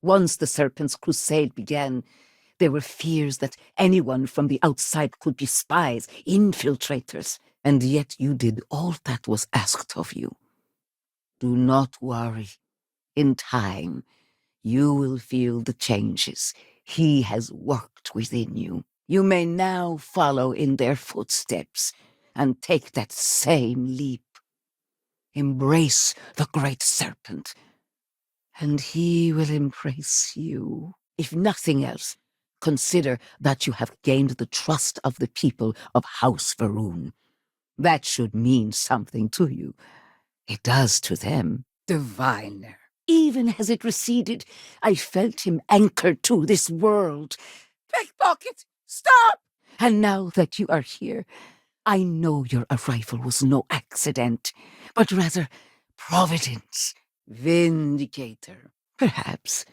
Once the Serpent's crusade began, there were fears that anyone from the outside could be spies, infiltrators, and yet you did all that was asked of you. Do not worry. In time, you will feel the changes he has worked within you. You may now follow in their footsteps and take that same leap. Embrace the great Serpent, and he will embrace you. If nothing else, consider that you have gained the trust of the people of House Varun. That should mean something to you. It does to them. Diviner. Even as it receded, I felt him anchored to this world. Pickpocket, stop! And now that you are here, I know your arrival was no accident, but rather providence. Vindicator, perhaps.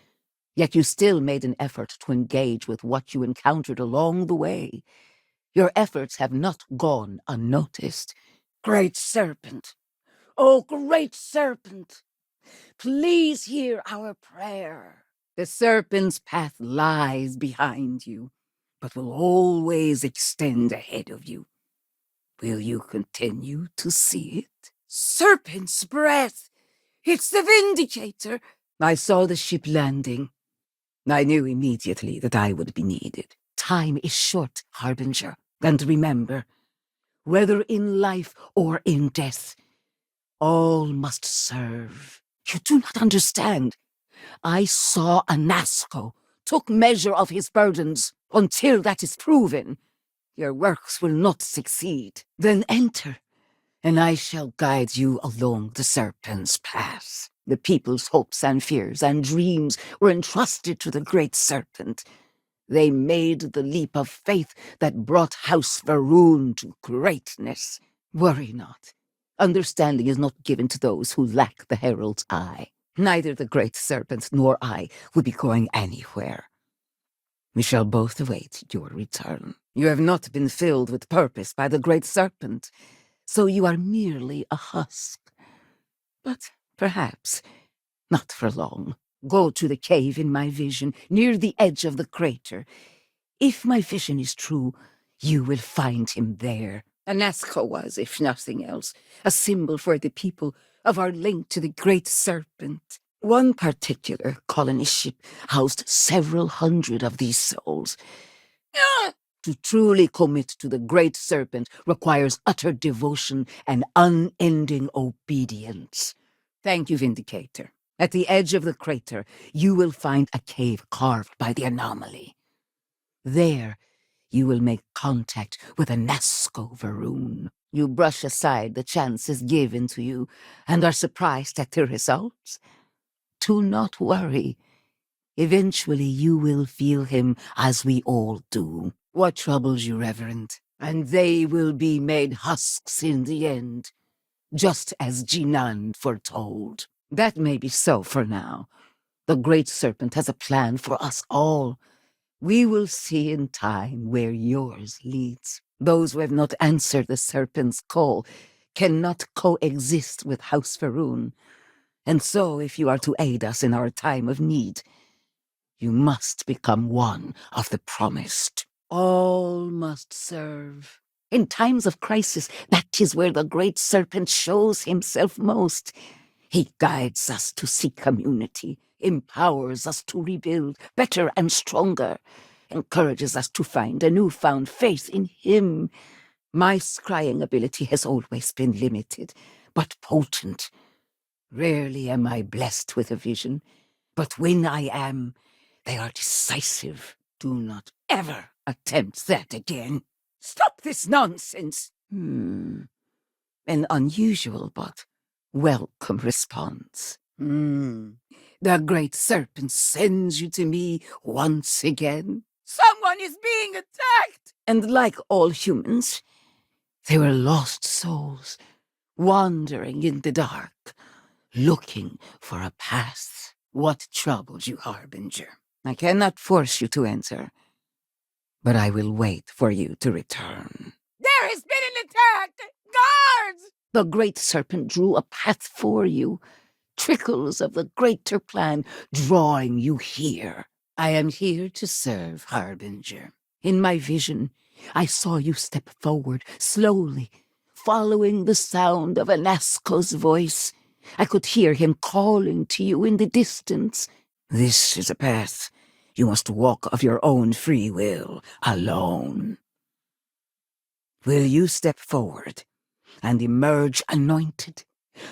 Yet you still made an effort to engage with what you encountered along the way. Your efforts have not gone unnoticed. Great Serpent, oh great Serpent, please hear our prayer. The Serpent's path lies behind you, but will always extend ahead of you. Will you continue to see it? Serpent's breath! It's the Vindicator! I saw the ship landing. I knew immediately that I would be needed. Time is short, Harbinger. And remember, whether in life or in death, all must serve. You do not understand. I saw Anasco, took measure of his burdens. Until that is proven, your works will not succeed. Then enter, and I shall guide you along the Serpent's path. The people's hopes and fears and dreams were entrusted to the great Serpent. They made the leap of faith that brought House Varun to greatness. Worry not. Understanding is not given to those who lack the Herald's eye. Neither the great Serpent nor I will be going anywhere. We shall both await your return. You have not been filled with purpose by the great Serpent, so you are merely a husk. But perhaps not for long. Go to the cave in my vision, near the edge of the crater. If my vision is true, you will find him there. Anasco was, if nothing else, a symbol for the people of our link to the great Serpent. One particular colony ship housed several hundred of these souls. To truly commit to the great Serpent requires utter devotion and unending obedience. Thank you, Vindicator. At the edge of the crater, you will find a cave carved by the anomaly. There, you will make contact with Anasco Varun. You brush aside the chances given to you and are surprised at the results. Do not worry. Eventually you will feel him as we all do. What troubles you, Reverend? And they will be made husks in the end, just as Jinan foretold. That may be so for now. The great Serpent has a plan for us all. We will see in time where yours leads. Those who have not answered the Serpent's call cannot coexist with House Varun. And so, if you are to aid us in our time of need, you must become one of the promised. All must serve. In times of crisis, that is where the great Serpent shows himself most. He guides us to seek community, empowers us to rebuild better and stronger, encourages us to find a newfound faith in him. My scrying ability has always been limited, but potent. Rarely am I blessed with a vision, but when I am, they are decisive. Do not ever attempt that again. Stop this nonsense! An unusual but welcome response. The great Serpent sends you to me once again. Someone is being attacked! And like all humans, they were lost souls, wandering in the dark, looking for a path. What troubles you, Harbinger? I cannot force you to enter, but I will wait for you to return. There has been an attack! Guards! The great Serpent drew a path for you. trickles of the greater plan drawing you here. I am here to serve, Harbinger. In my vision, I saw you step forward slowly, following the sound of Anasco's voice. I could hear him calling to you in the distance. This is a path you must walk of your own free will, alone. Will you step forward and emerge anointed,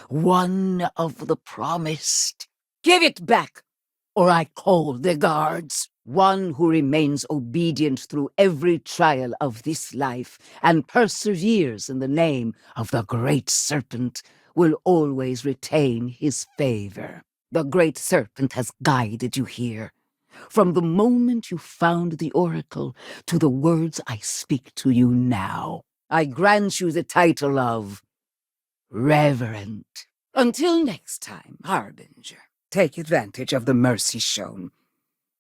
one of the promised? Give it back, or I call the guards. One who remains obedient through every trial of this life and perseveres in the name of the Great Serpent will always retain his favor. The Great Serpent has guided you here. From the moment you found the oracle to the words I speak to you now, I grant you the title of Reverend. Until next time, Harbinger, take advantage of the mercy shown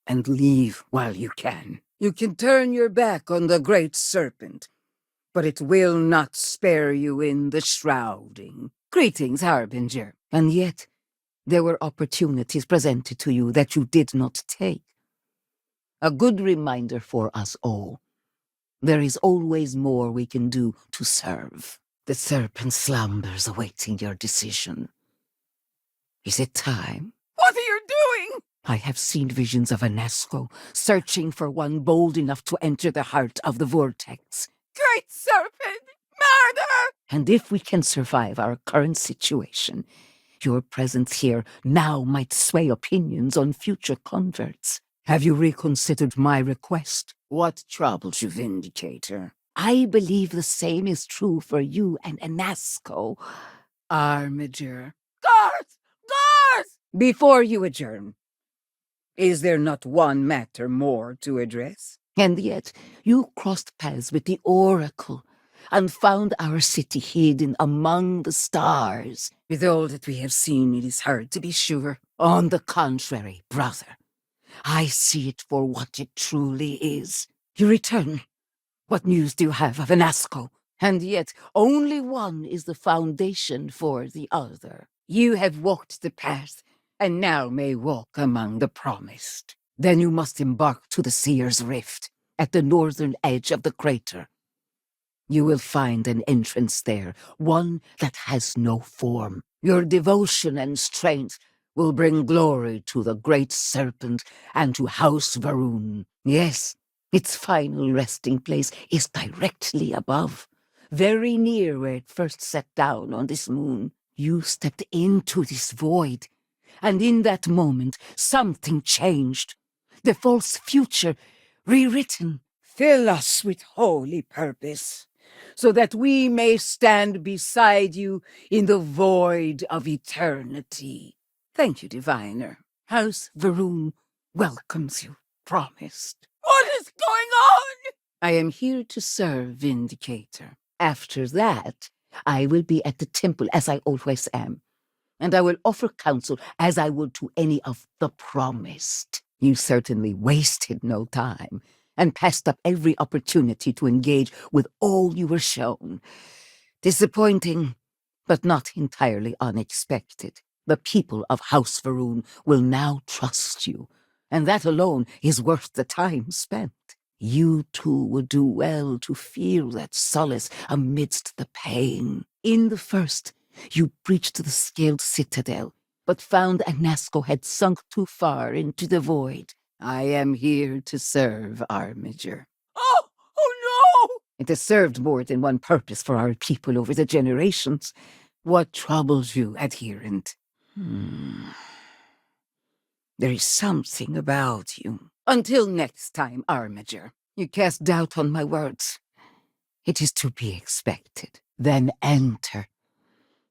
and leave while you can. You can turn your back on the Great Serpent, but it will not spare you in the shrouding. Greetings, Harbinger. And yet, there were opportunities presented to you that you did not take. A good reminder for us all. There is always more we can do to serve. The serpent slumbers awaiting your decision. Is it time? What are you doing? I have seen visions of Anasco, searching for one bold enough to enter the heart of the vortex. Great Serpent! Murder! And if we can survive our current situation, your presence here now might sway opinions on future converts. Have you reconsidered my request? What troubles you, Vindicator? I believe the same is true for you and Anasco. Armiger. Guards! Guards! Before you adjourn, is there not one matter more to address? And yet, you crossed paths with the Oracle and found our city hidden among the stars. With all that we have seen, it is hard to be sure. On the contrary, brother, I see it for what it truly is. You return. What news do you have of Anasco? And yet, only one is the foundation for the other. You have walked the path, and now may walk among the promised. Then you must embark to the Seer's Rift, at the northern edge of the crater. You will find an entrance there, one that has no form. Your devotion and strength will bring glory to the Great Serpent and to House Varun. Yes, its final resting place is directly above, very near where it first sat down on this moon. You stepped into this void, and in that moment, something changed. The false future, rewritten. Fill us with holy purpose, so that we may stand beside you in the void of eternity. Thank you, Diviner. House Varun welcomes you, promised. What is going on? I am here to serve, Vindicator. After that, I will be at the temple as I always am, and I will offer counsel as I would to any of the promised. You certainly wasted no time, and passed up every opportunity to engage with all you were shown. Disappointing, but not entirely unexpected. The people of House Varun will now trust you, and that alone is worth the time spent. You too would do well to feel that solace amidst the pain. In the first, you breached the scaled citadel, but found Anasco had sunk too far into the void. I am here to serve, Armiger. Oh no! It has served more than one purpose for our people over the generations. What troubles you, adherent? There is something about you. Until next time, Armiger. You cast doubt on my words. It is to be expected. Then enter,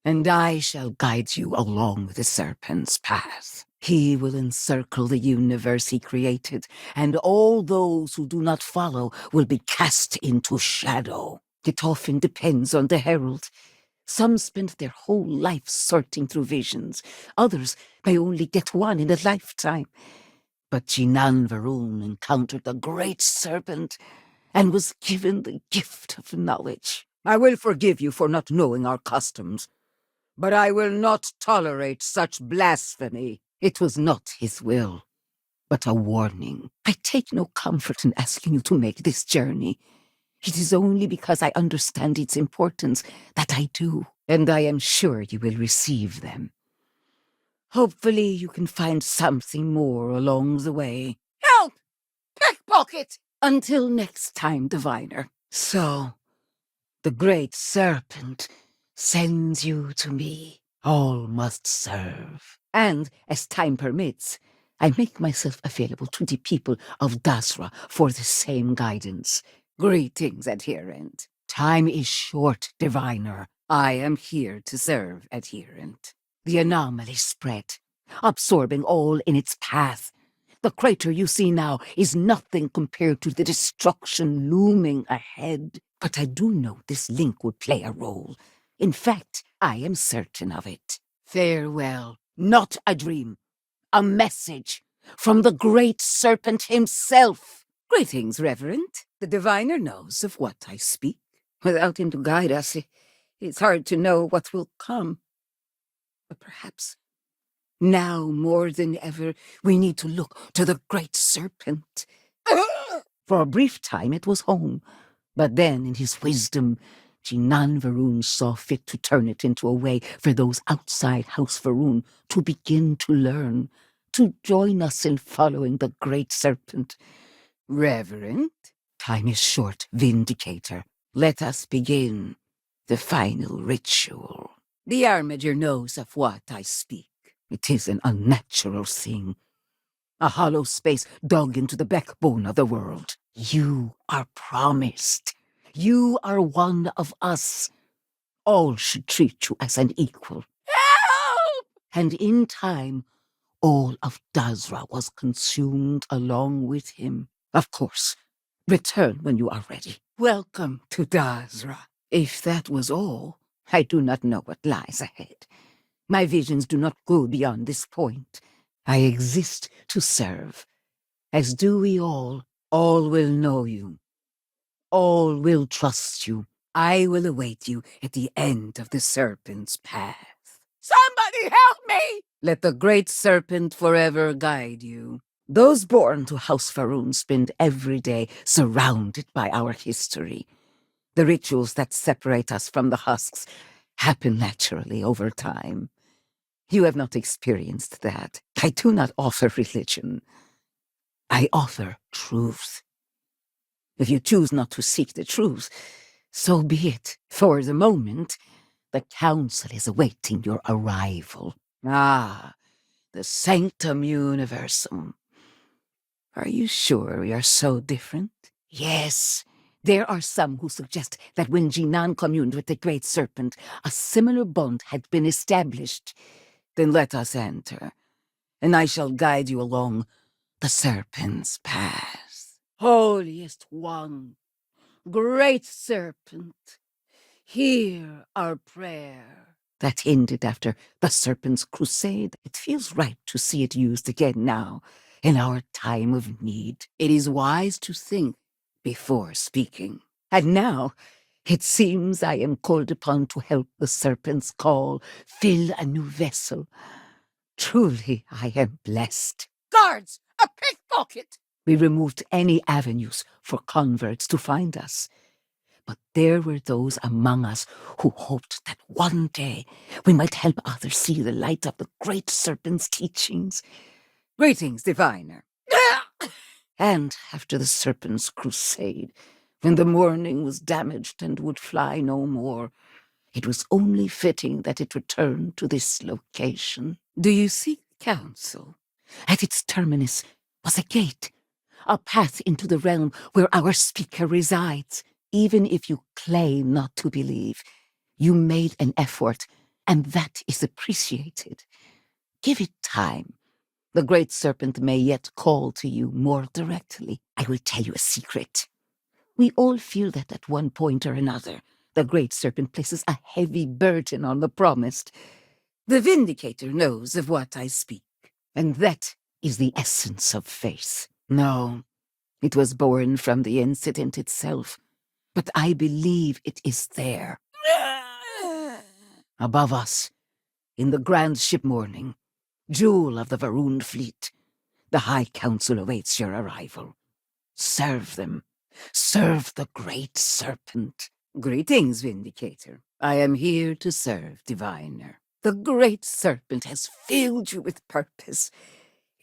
and I shall guide you along the serpent's path. He will encircle the universe he created, and all those who do not follow will be cast into shadow. It often depends on the herald. Some spend their whole life sorting through visions. Others may only get one in a lifetime. But Jinan Varun encountered the great serpent and was given the gift of knowledge. I will forgive you for not knowing our customs, But I will not tolerate such blasphemy. It was not his will, but a warning. I take no comfort in asking you to make this journey. It is only because I understand its importance that I do, and I am sure you will receive them. Hopefully you can find something more along the way. Help! Pickpocket! Until next time, diviner. So, the great serpent sends you to me. All must serve. And, as time permits, I make myself available to the people of Dasra for the same guidance. Greetings, adherent. Time is short, diviner. I am here to serve, adherent. The anomaly spread, absorbing all in its path. The crater you see now is nothing compared to the destruction looming ahead. But I do know this link would play a role. In fact, I am certain of it. Farewell. Not a dream. A message from the great serpent himself. Greetings, Reverend. The diviner knows of what I speak. Without him to guide us, it's hard to know what will come. But perhaps now, more than ever, we need to look to the great serpent. For a brief time it was home, but then, in his wisdom, Jinan Varun saw fit to turn it into a way for those outside House Varun to begin to learn, to join us in following the great serpent. Reverend, time is short, Vindicator. Let us begin the final ritual. The Armiger knows of what I speak. It is an unnatural thing. A hollow space dug into the backbone of the world. You are promised. You are one of us. All should treat you as an equal. Help! And in time, all of Dasra was consumed along with him. Of course, return when you are ready. Welcome to Dasra. If that was all, I do not know what lies ahead. My visions do not go beyond this point. I exist to serve. As do we all. All will know you. All will trust you. I will await you at the end of the serpent's path. Somebody help me! Let the great serpent forever guide you. Those born to House Faroon spend every day surrounded by our history. The rituals that separate us from the husks happen naturally over time. You have not experienced that. I do not offer religion. I offer truth. If you choose not to seek the truth, so be it. For the moment, the council is awaiting your arrival. Ah, the Sanctum Universum. Are you sure we are so different? Yes. There are some who suggest that when Jinan communed with the Great Serpent, a similar bond had been established. Then let us enter, and I shall guide you along the Serpent's path. Holiest One, Great Serpent, hear our prayer. That ended after the Serpent's crusade. It feels right to see it used again now, in our time of need. It is wise to think before speaking. And now, it seems I am called upon to help the Serpent's call fill a new vessel. Truly, I am blessed. Guards! A pickpocket! We removed any avenues for converts to find us. But there were those among us who hoped that one day we might help others see the light of the Great Serpent's teachings. Greetings, diviner. And after the Serpent's crusade, when the morning was damaged and would fly no more, it was only fitting that it return to this location. Do you seek counsel? At its terminus was a gate, a path into the realm where our speaker resides. Even if you claim not to believe, you made an effort, and that is appreciated. Give it time. The Great Serpent may yet call to you more directly. I will tell you a secret. We all feel that at one point or another, the Great Serpent places a heavy burden on the promised. The Vindicator knows of what I speak, and that is the essence of faith. No, it was born from the incident itself, but I believe it is there. Above us, In the grand ship morning, jewel of the Varun fleet, the High Council awaits your arrival. Serve them. Serve the great serpent. Greetings, Vindicator. I am here to serve, Diviner. The great serpent has filled you with purpose.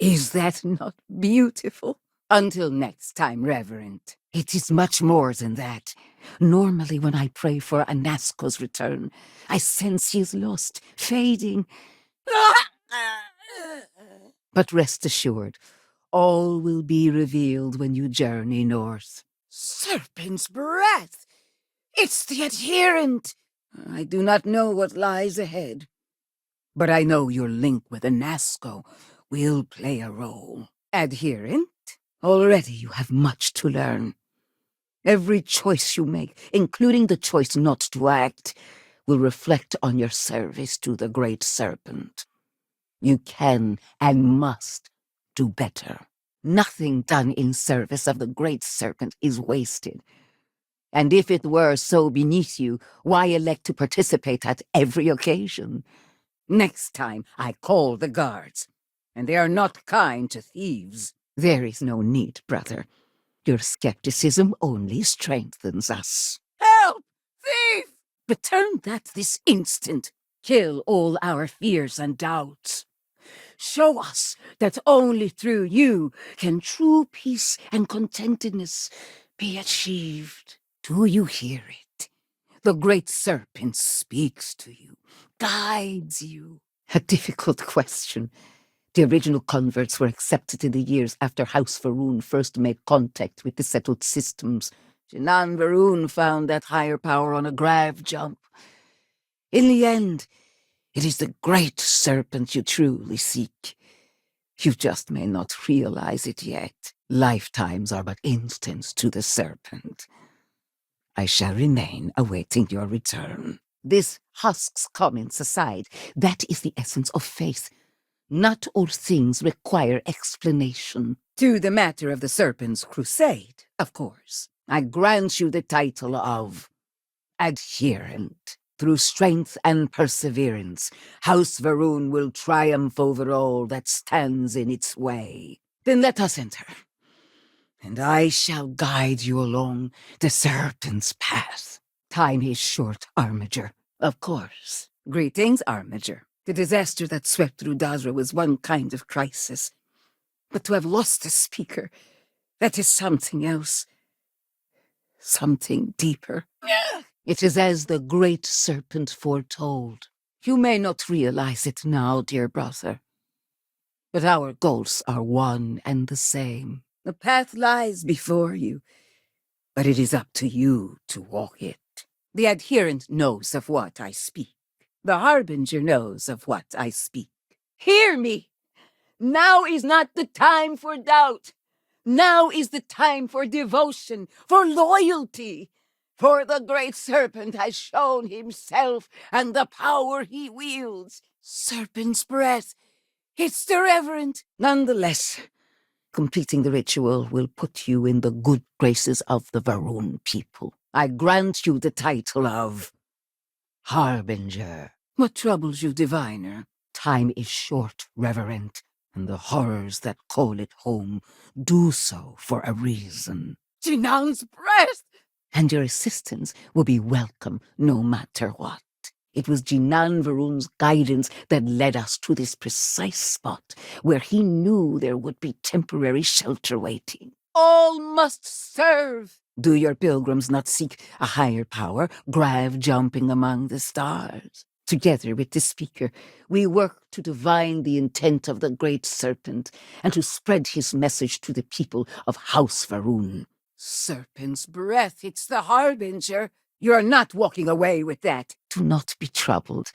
Is that not beautiful? Until next time, Reverend. It is much more than that. Normally, when I pray for Anasko's return, I sense he is lost, fading. But rest assured, all will be revealed when you journey north. Serpent's breath! It's the adherent! I do not know what lies ahead, but I know your link with Anasco will play a role. Adherent? Already you have much to learn. Every choice you make, including the choice not to act, will reflect on your service to the Great Serpent. You can and must do better. Nothing done in service of the Great Serpent is wasted. And if it were so beneath you, why elect to participate at every occasion? Next time I call the guards, and they are not kind to thieves. There is no need, brother. Your skepticism only strengthens us. Help! Thief! Return that this instant. Kill all our fears and doubts. Show us that only through you can true peace and contentedness be achieved. Do you hear it? The Great Serpent speaks to you, guides you. A difficult question. The original converts were accepted in the years after House Varun first made contact with the settled systems. Jinan Varun found that higher power on a grav jump. In the end, it is the Great Serpent you truly seek. You just may not realize it yet. Lifetimes are but instants to the Serpent. I shall remain awaiting your return. This husks comments aside, that is the essence of faith. Not all things require explanation. To the matter of the Serpent's crusade, of course, I grant you the title of Adherent. Through strength and perseverance, House Varun will triumph over all that stands in its way. Then let us enter, and I shall guide you along the Serpent's path. Time is short, Armiger. Of course. Greetings, Armiger. The disaster that swept through Dazra was one kind of crisis. But to have lost a speaker, that is something else. Something deeper. It is as the Great Serpent foretold. You may not realize it now, dear brother, but our goals are one and the same. The path lies before you, but it is up to you to walk it. The adherent knows of what I speak. The harbinger knows of what I speak. Hear me! Now is not the time for doubt. Now is the time for devotion, for loyalty. For the Great Serpent has shown himself and the power he wields. Serpent's breath. It's the Reverend. Nonetheless, completing the ritual will put you in the good graces of the Varun people. I grant you the title of Harbinger. What troubles you, Diviner? Time is short, Reverend, and the horrors that call it home do so for a reason. Jinan's breath! And your assistance will be welcome no matter what. It was Jinan Varun's guidance that led us to this precise spot where he knew there would be temporary shelter waiting. All must serve. Do your pilgrims not seek a higher power, grav jumping among the stars? Together with the speaker, we work to divine the intent of the Great Serpent and to spread his message to the people of House Varun. Serpent's breath, it's the harbinger. You're not walking away with that. Do not be troubled.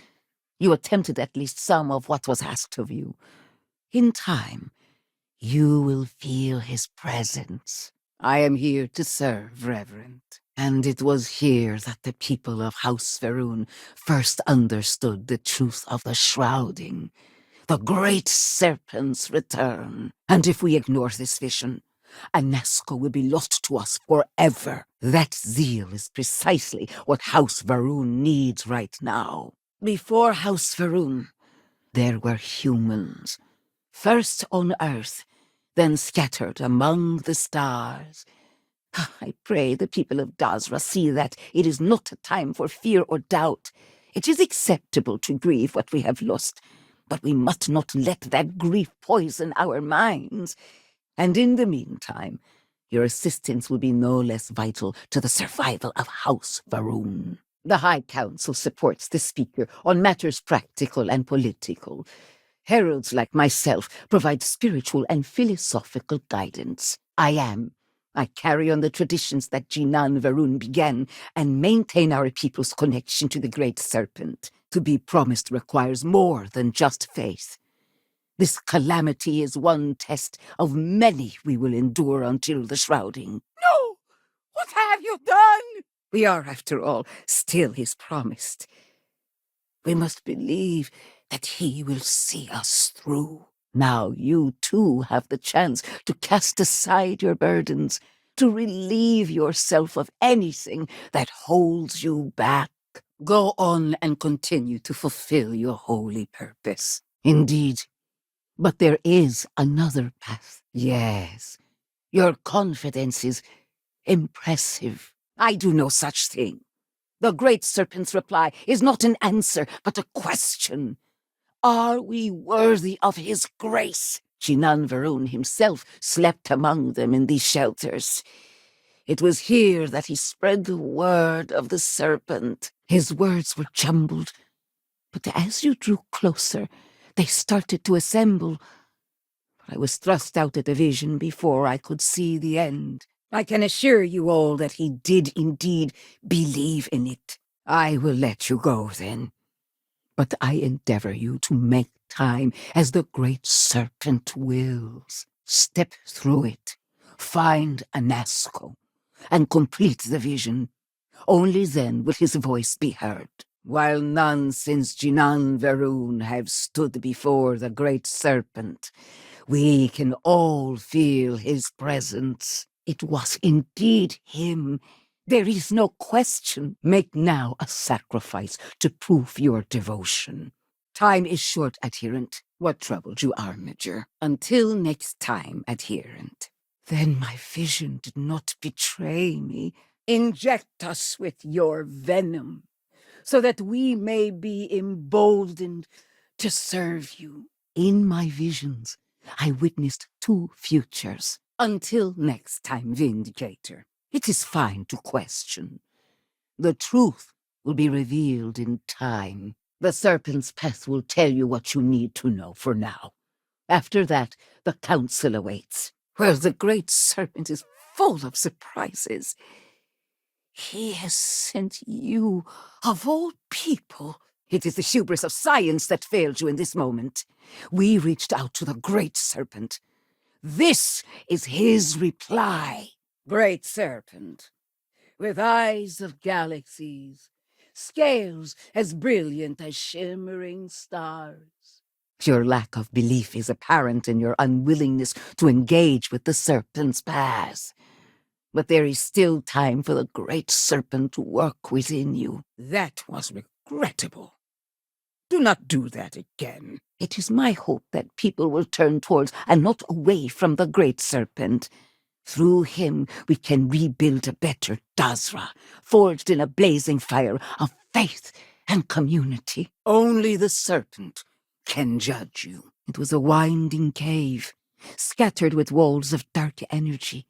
You attempted at least some of what was asked of you. In time, you will feel his presence. I am here to serve, Reverend. And it was here that the people of House Varun first understood the truth of the shrouding, the Great Serpent's return. And if we ignore this vision, Anasko will be lost to us forever. That zeal is precisely what House Varun needs right now. Before House Varun, There were humans, first on Earth, then scattered among the stars. I pray the people of Dazra see that it is not a time for fear or doubt. It is acceptable to grieve what we have lost, but we must not let that grief poison our minds. And in the meantime, your assistance will be no less vital to the survival of House Varun. The High Council supports the Speaker on matters practical and political. Heralds like myself provide spiritual and philosophical guidance. I carry on the traditions that Jinan Varun began and maintain our people's connection to the Great Serpent. To be promised requires more than just faith. This calamity is one test of many we will endure until the shrouding. No! What have you done? We are, after all, still his promised. We must believe that he will see us through. Now you too have the chance to cast aside your burdens, to relieve yourself of anything that holds you back. Go on and continue to fulfill your holy purpose. Indeed, but there is another path. Yes, your confidence is impressive. I do no such thing. The Great Serpent's reply is not an answer, but a question. Are we worthy of his grace? Jinan Varun himself slept among them in these shelters. It was here that he spread the word of the serpent. His words were jumbled, but as you drew closer, they started to assemble. I was thrust out at a vision before I could see the end. I can assure you all that he did indeed believe in it. I will let you go then. But I endeavor you to make time as the Great Serpent wills. Step through it, find Anasco, and complete the vision. Only then will his voice be heard. While none since Jinan Varun have stood before the Great Serpent, we can all feel his presence. It was indeed him. There is no question. Make now a sacrifice to prove your devotion. Time is short, adherent. What troubled you, Armiger? Until next time, adherent. Then my vision did not betray me. Inject us with your venom, so that we may be emboldened to serve you. In my visions, I witnessed two futures. Until next time, Vindicator. It is fine to question. The truth will be revealed in time. The Serpent's path will tell you what you need to know for now. After that, the Council awaits, where the Great Serpent is full of surprises. He has sent you, of all people. It is the hubris of science that failed you in this moment. We reached out to the Great Serpent. This is his reply. Great Serpent, with eyes of galaxies, scales as brilliant as shimmering stars. Your lack of belief is apparent in your unwillingness to engage with the Serpent's path. But there is still time for the Great Serpent to work within you. That was regrettable. Do not do that again. It is my hope that people will turn towards and not away from the Great Serpent. Through him, we can rebuild a better Dazra, forged in a blazing fire of faith and community. Only the Serpent can judge you. It was a winding cave, scattered with walls of dark energy.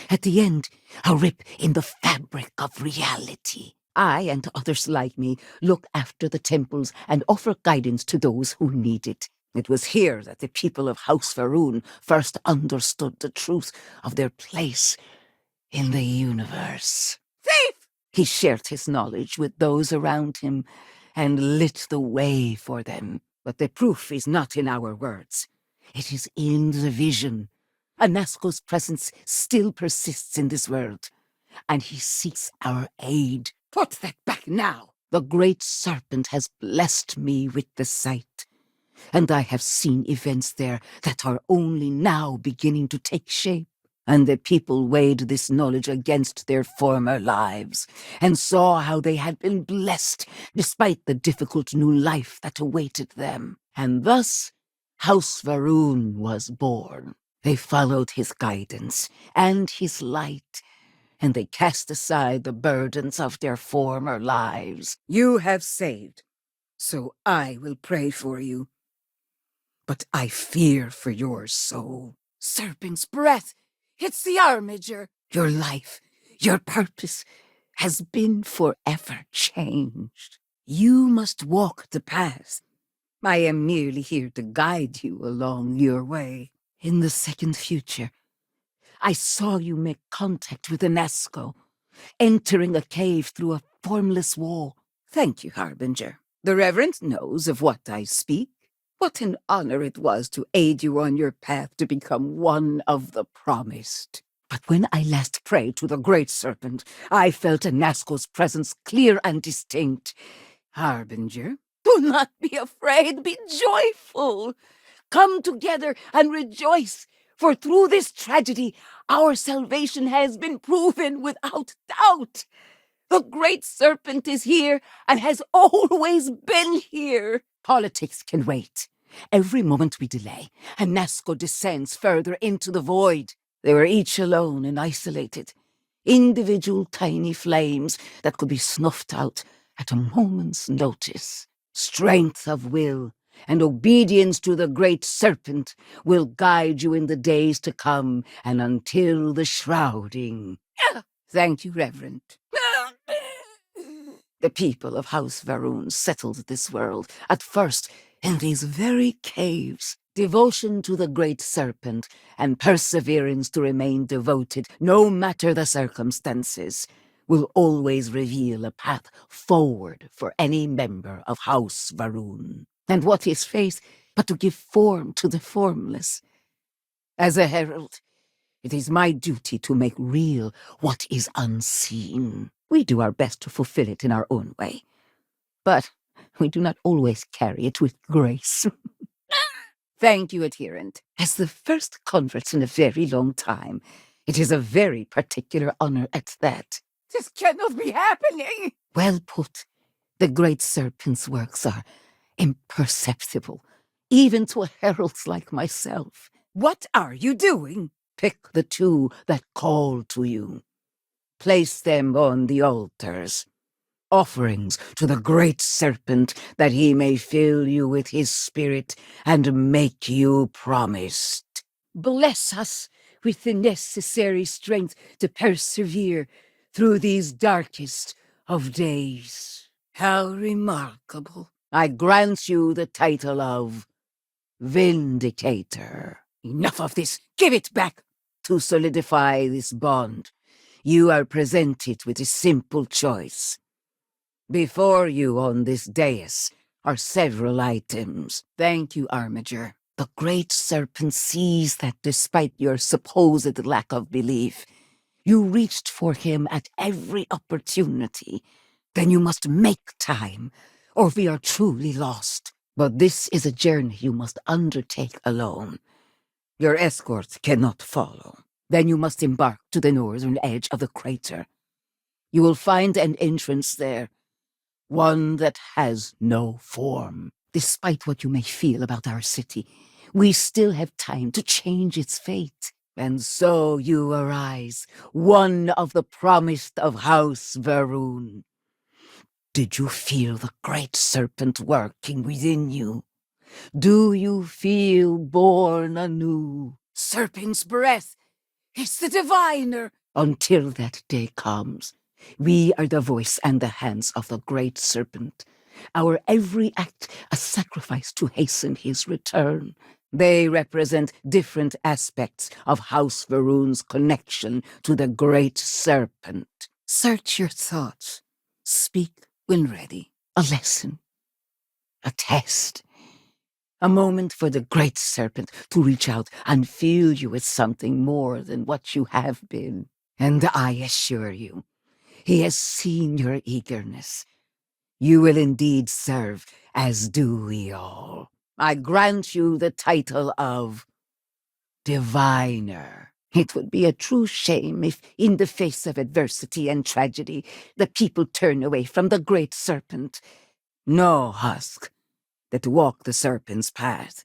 At the end, a rip in the fabric of reality. I and others like me look after the temples and offer guidance to those who need it. It was here that the people of House Varun first understood the truth of their place in the universe. Thief! He shared his knowledge with those around him and lit the way for them. But the proof is not in our words. It is in the vision. Anasco's presence still persists in this world, and he seeks our aid. Put that back now. The Great Serpent has blessed me with the sight, and I have seen events there that are only now beginning to take shape. And the people weighed this knowledge against their former lives, and saw how they had been blessed despite the difficult new life that awaited them. And thus House Varun was born. They followed his guidance and his light, and they cast aside the burdens of their former lives. You have saved, so I will pray for you. But I fear for your soul. Serpent's breath, it's the armiger. Your life, your purpose has been forever changed. You must walk the path. I am merely here to guide you along your way. In the second future, I saw you make contact with Inaza, entering a cave through a formless wall. Thank you, Harbinger. The Reverend knows of what I speak. What an honor it was to aid you on your path to become one of the promised. But when I last prayed to the Great Serpent, I felt Inaza's presence clear and distinct. Harbinger, do not be afraid, be joyful. Come together and rejoice, for through this tragedy, our salvation has been proven without doubt. The Great Serpent is here and has always been here. Politics can wait. Every moment we delay, Inaza descends further into the void. They were each alone and isolated, individual tiny flames that could be snuffed out at a moment's notice. Strength of will and obedience to the Great Serpent will guide you in the days to come and until the shrouding. Thank you, Reverend. The people of House Varun settled this world, at first in these very caves. Devotion to the Great Serpent and perseverance to remain devoted, no matter the circumstances, will always reveal a path forward for any member of House Varun. And what is faith but to give form to the formless? As a herald, it is my duty to make real what is unseen. We do our best to fulfill it in our own way, but we do not always carry it with grace. Thank you, adherent. As the first converts in a very long time, it is a very particular honor at that. This cannot be happening! Well put. The Great Serpent's works are imperceptible, even to heralds like myself. What are you doing? Pick the two that call to you. Place them on the altars. Offerings to the Great Serpent, that he may fill you with his spirit and make you promised. Bless us with the necessary strength to persevere through these darkest of days. How remarkable. I grant you the title of Vindicator. Enough of this. Give it back. To solidify this bond, you are presented with a simple choice. Before you on this dais are several items. Thank you, Armiger. The Great Serpent sees that despite your supposed lack of belief, you reached for him at every opportunity. Then you must make time, or we are truly lost. But this is a journey you must undertake alone. Your escort cannot follow. Then you must embark to the northern edge of the crater. You will find an entrance there, one that has no form. Despite what you may feel about our city, we still have time to change its fate. And so you arise, one of the promised of House Varun. Did you feel the Great Serpent working within you? Do you feel born anew? Serpent's breath, it's the diviner. Until that day comes, we are the voice and the hands of the Great Serpent. Our every act a sacrifice to hasten his return. They represent different aspects of House Varun's connection to the Great Serpent. Search your thoughts. Speak when ready. A lesson. A test. A moment for the Great Serpent to reach out and fill you with something more than what you have been. And I assure you, he has seen your eagerness. You will indeed serve, as do we all. I grant you the title of Diviner. It would be a true shame if, in the face of adversity and tragedy, the people turn away from the Great Serpent. No, Husk. that walk the serpent's path.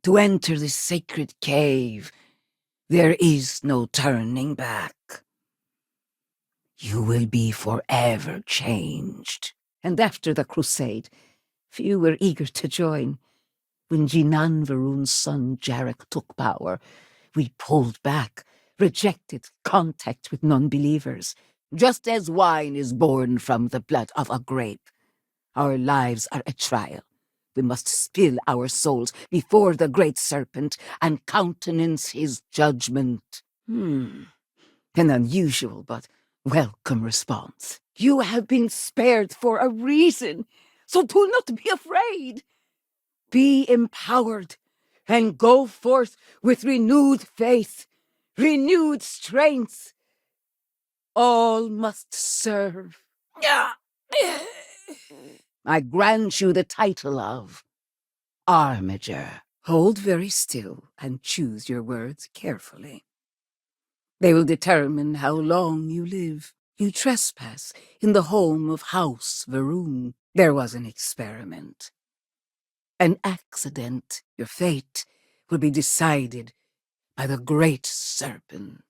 To enter this sacred cave, there is no turning back. You will be forever changed. And after the crusade, few were eager to join. When Jinan Varun's son Jarek took power, we pulled back, rejected contact with non-believers. Just as wine is born from the blood of a grape, our lives are a trial. We must spill our souls before the great serpent and countenance his judgment. An unusual but welcome response. You have been spared for a reason, so do not be afraid. Be empowered and go forth with renewed faith, renewed strength. All must serve. I grant you the title of Armiger. Hold very still and choose your words carefully. They will determine how long you live. You trespass in the home of House Varun. There was an experiment. An accident. Your fate will be decided by the great serpent.